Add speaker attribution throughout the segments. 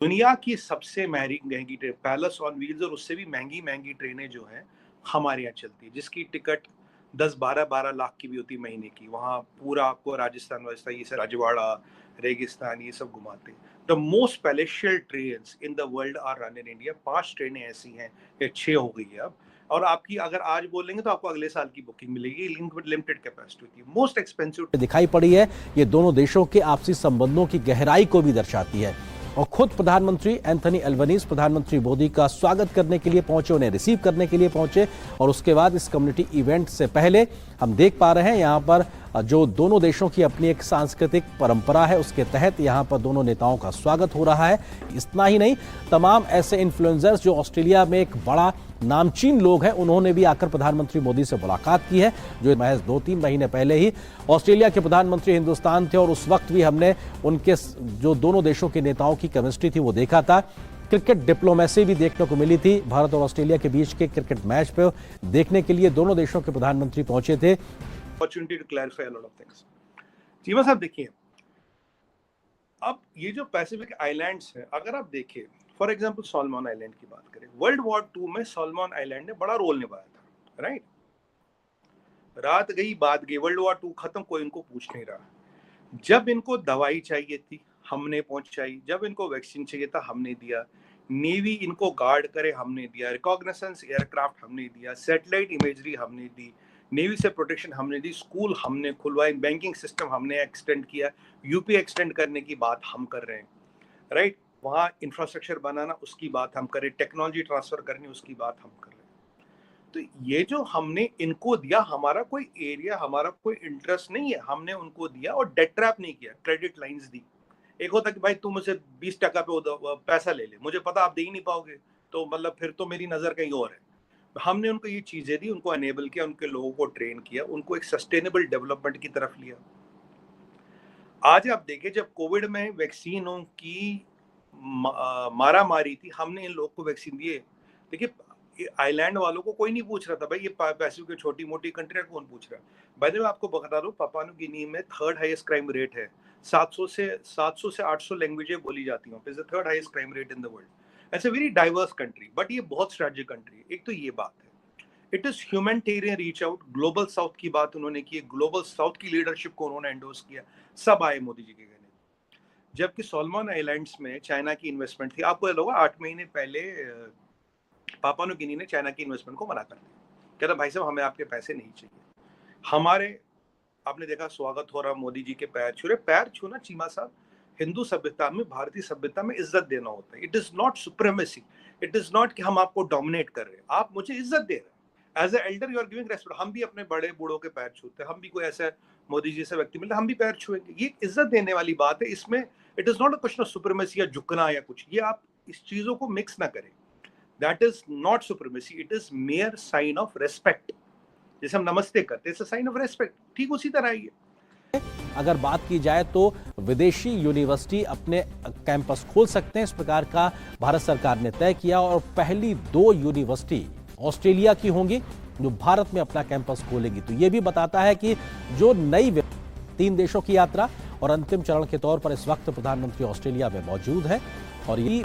Speaker 1: दुनिया की सबसे महंगी ट्रेन पैलेस ऑन व्हील्स, और उससे भी महंगी महंगी ट्रेनें जो हैं हमारे यहाँ चलती है, जिसकी टिकट 10-12 लाख की भी होती है महीने की। वहाँ पूरा आपको राजस्थान वाजस्थान ये सब राजवाड़ा रेगिस्तान ये सब घुमाते हैं। The most palatial trains in the world are run in India. 5 ट्रेनें ऐसी हैं, या 6 हो गई है अब, और आपकी अगर आज बोलेंगे तो आपको अगले साल की बुकिंग मिलेगी। लिमिटेड कैपेसिटी होती है, मोस्ट एक्सपेंसिव
Speaker 2: दिखाई पड़ी है। ये दोनों देशों के आपसी संबंधों की गहराई को भी दर्शाती है। और खुद प्रधानमंत्री एंथनी अल्बनीज प्रधानमंत्री मोदी का स्वागत करने के लिए पहुंचे, उन्हें रिसीव करने के लिए पहुंचे। और उसके बाद इस कम्युनिटी इवेंट से पहले हम देख पा रहे हैं यहाँ पर जो दोनों देशों की अपनी एक सांस्कृतिक परंपरा है, उसके तहत यहाँ पर दोनों नेताओं का स्वागत हो रहा है। इतना ही नहीं, तमाम ऐसे इन्फ्लुएंसर्स जो ऑस्ट्रेलिया में एक बड़ा नामचीन लोग हैं, उन्होंने भी आकर प्रधानमंत्री मोदी से मुलाकात की है। जो महज 2-3 महीने पहले ही ऑस्ट्रेलिया के प्रधानमंत्री हिंदुस्तान थे, और उस वक्त भी हमने उनके जो दोनों देशों के नेताओं की केमिस्ट्री थी वो देखा था। क्रिकेट डिप्लोमेसी भी देखने को मिली थी। भारत और ऑस्ट्रेलिया के बीच के क्रिकेट मैच पे देखने के लिए दोनों देशों के प्रधानमंत्री पहुंचे थे।
Speaker 1: opportunity to clarify a lot of things। Cheema साहब देखिए, अब ये जो पैसिफिक आइलैंड्स हैं, अगर आप देखें फॉर एग्जांपल सॉलमन आइलैंड की बात करें, वर्ल्ड वॉर 2 में सॉलमन आइलैंड ने बड़ा रोल निभाया था, राइट। रात गई बात गई, वर्ल्ड वॉर 2 खत्म, कोई इनको पूछ नहीं रहा। जब इनको दवाई चाहिए थी हमने पहुंचाई, जब इनको वैक्सीन चाहिए था हमने दिया, नेवी इनको गार्ड करे हमने दिया, रिकॉग्निसेंस एयरक्राफ्ट हमने दिया, सैटेलाइट इमेजरी हमने दी, नेवी से प्रोटेक्शन हमने दी, स्कूल हमने खुलवाए, बैंकिंग सिस्टम हमने एक्सटेंड किया, यूपी एक्सटेंड करने की बात हम कर रहे हैं, राइट। वहाँ इंफ्रास्ट्रक्चर बनाना उसकी बात हम करें, टेक्नोलॉजी ट्रांसफर करनी उसकी बात हम कर रहे हैं। तो ये जो हमने इनको दिया, हमारा कोई एरिया, हमारा कोई इंटरेस्ट नहीं है, हमने उनको दिया और डेट ट्रैप नहीं किया, क्रेडिट लाइंस दी। एक होता कि भाई तुम मुझे 20% पे पैसा ले ले, मुझे पता आप दे ही नहीं पाओगे, तो मतलब फिर तो मेरी नजर कहीं और है। हमने उनको ये चीजें दी, उनको एनेबल किया, उनके लोगों को ट्रेन किया, उनको एक सस्टेनेबल डेवलपमेंट की तरफ लिया। आज आप देखिए, जब कोविड में वैक्सीनों की मारा मारी थी, हमने इन लोगों को वैक्सीन दिए। देखिए आइलैंड वालों को कोई नहीं पूछ रहा था भाई, ये पैसिफिक की छोटी मोटी कंट्री कौन पूछ रहा है। भाई मैं आपको बता दूं, पापुआ न्यू गिनी में 3rd हाईएस्ट क्राइम रेट है। 700 से 800 लैंग्वेजें बोली जाती हैं, is the 3rd highest crime rate in the world. It's a very diverse country, but ये बहुत स्ट्रेटेजिक कंट्री है। एक तो ये बात है, it is humanitarian reach out, global south की बात उन्होंने की, ग्लोबल साउथ की लीडरशिप को उन्होंने एंडोर्स किया, सब आए मोदी जी के कहने। जबकि सॉलमन आइलैंड्स में चाइना की इन्वेस्टमेंट थी, आपको याद होगा 8 महीने पहले पापुआ न्यू गिनी ने चाइना की इन्वेस्टमेंट को मना कर दिया, कहता भाई साहब हमें आपके पैसे नहीं चाहिए। हमारे आपने देखा स्वागत हो रहा, मोदी जी के पैर छू रहे। पैर छूना चीमा साहब हिंदू सभ्यता में, भारतीय सभ्यता में इज्जत देना होता है। It is not supremacy, it is not कि हम आपको डोमिनेट कर रहे हैं, आप मुझे इज्जत दे रहे हैं। As a elder you are giving respect. हम भी अपने बड़े बूढ़ों के पैर छूते हैं, हम भी कोई ऐसा मोदी जी से व्यक्ति मिलता हम भी पैर छुएंगे। ये इज्जत देने वाली बात है। इसमें it is not a question of supremacy या झुकना या कुछ, ये आप इस चीजों को मिक्स ना करें। That is not supremacy, it is mere sign of respect. जैसे हम नमस्ते करते हैं, साइन ऑफ रेस्पेक्ट, ठीक उसी तरह ही है।
Speaker 2: अगर बात की जाए तो विदेशी यूनिवर्सिटी अपने कैंपस खोल सकते हैं, इस प्रकार का भारत सरकार ने तय किया। और पहली 2 यूनिवर्सिटी ऑस्ट्रेलिया की होंगी जो भारत में अपना कैंपस खोलेगी। तो यह भी बताता है कि जो नई 3 देशों की यात्रा और अंतिम चरण के तौर पर इस वक्त प्रधानमंत्री ऑस्ट्रेलिया में मौजूद है। और ये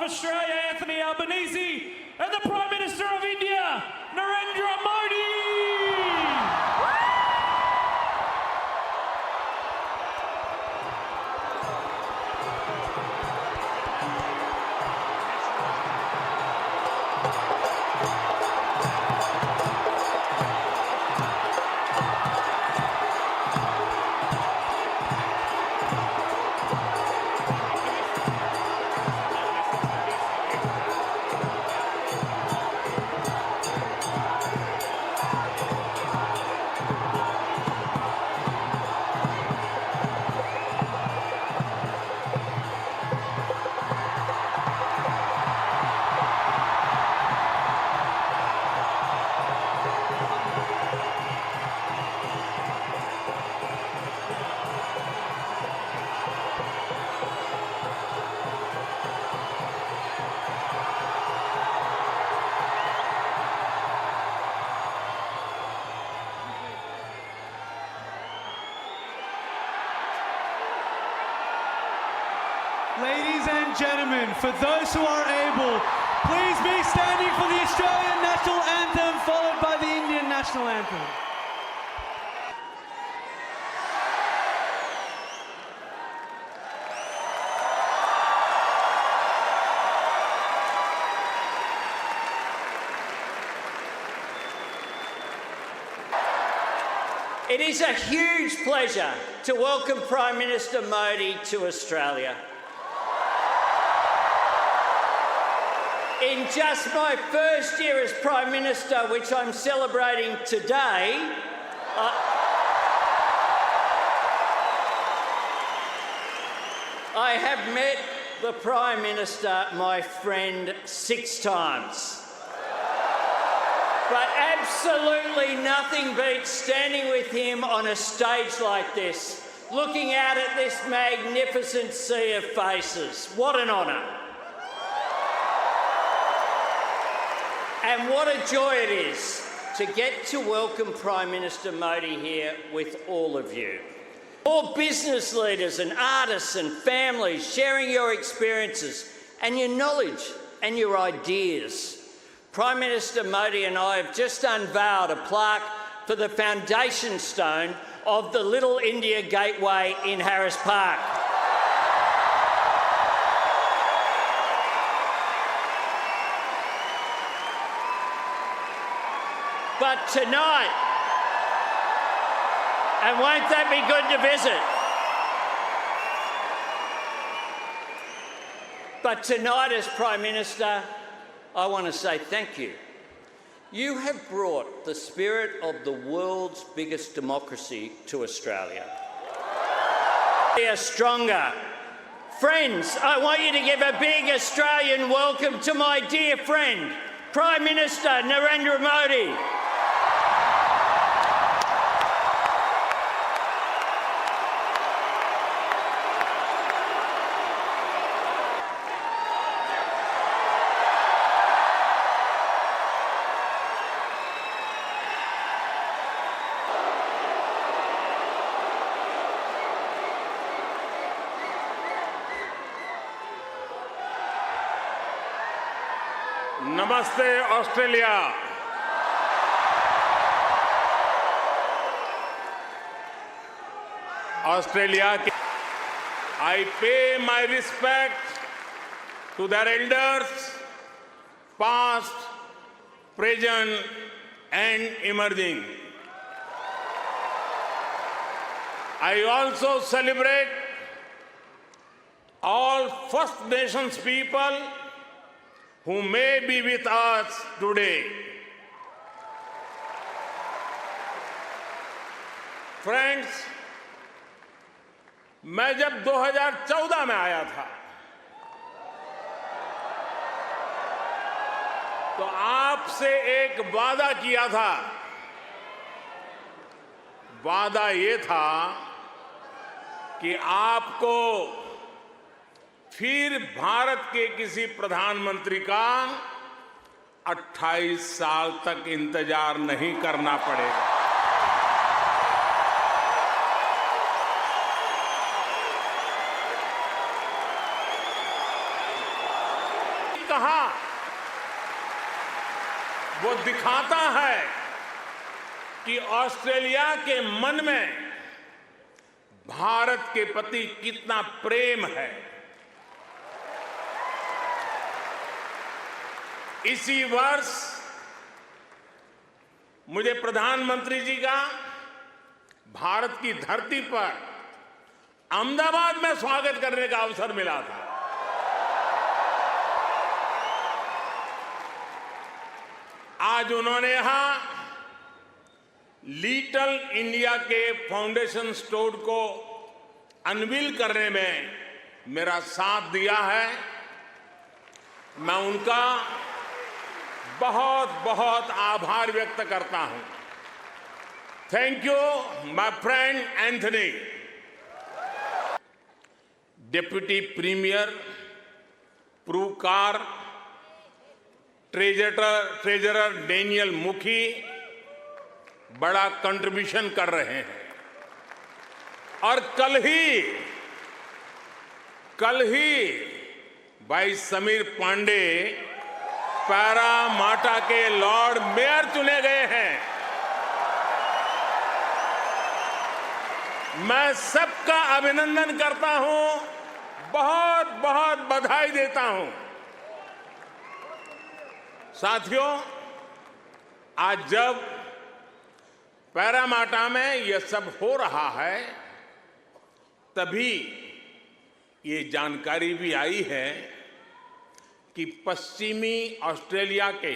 Speaker 3: Australia, Anthony Albanese, and the Prime Minister of India, Narendra Modi.
Speaker 4: Ladies and gentlemen, for those who are able, please be standing for the Australian National Anthem, followed by the Indian National Anthem.
Speaker 5: It is a huge pleasure to welcome Prime Minister Modi to Australia. In just my first year as Prime Minister, which I'm celebrating today, I have met the Prime Minister, my friend, 6 times. But absolutely nothing beats standing with him on a stage like this, looking out at this magnificent sea of faces. What an honour. And what a joy it is to get to welcome Prime Minister Modi here with all of you. All business leaders and artists and families sharing your experiences and your knowledge and your ideas. Prime Minister Modi and I have just unveiled a plaque for the foundation stone of the Little India Gateway in Harris Park. But tonight, and won't that be good to visit? But tonight, as Prime Minister, I want to say thank you. You have brought the spirit of the world's biggest democracy to Australia. We are stronger. Friends, I want you to give a big Australian welcome to my dear friend, Prime Minister Narendra Modi.
Speaker 6: नमस्ते Australia. Australia के I pay my respect to their elders, past, present, and emerging. I also celebrate all First Nations people who may be with us today. Friends, मैं जब 2014 में आया था तो आपसे एक वादा किया था। वादा ये था कि आपको फिर भारत के किसी प्रधानमंत्री का 28 साल तक इंतजार नहीं करना पड़ेगा। कहा वो दिखाता है कि ऑस्ट्रेलिया के मन में भारत के प्रति कितना प्रेम है। इसी वर्ष मुझे प्रधानमंत्री जी का भारत की धरती पर अहमदाबाद में स्वागत करने का अवसर मिला था। आज उन्होंने यहां लिटिल इंडिया के फाउंडेशन स्टोर को अनवील करने में मेरा साथ दिया है। मैं उनका बहुत बहुत आभार व्यक्त करता हूं। Thank you my friend Anthony. Deputy premier, प्रूकार, ट्रेजरर डेनियल मुखी बड़ा कंट्रीब्यूशन कर रहे हैं और कल ही कल ही भाई समीर पांडे पैरामाटा के लॉर्ड मेयर चुने गए हैं। मैं सबका अभिनंदन करता हूं, बहुत बहुत बधाई देता हूं। साथियों, आज जब पैरामाटा में यह सब हो रहा है, तभी ये जानकारी भी आई है कि पश्चिमी ऑस्ट्रेलिया के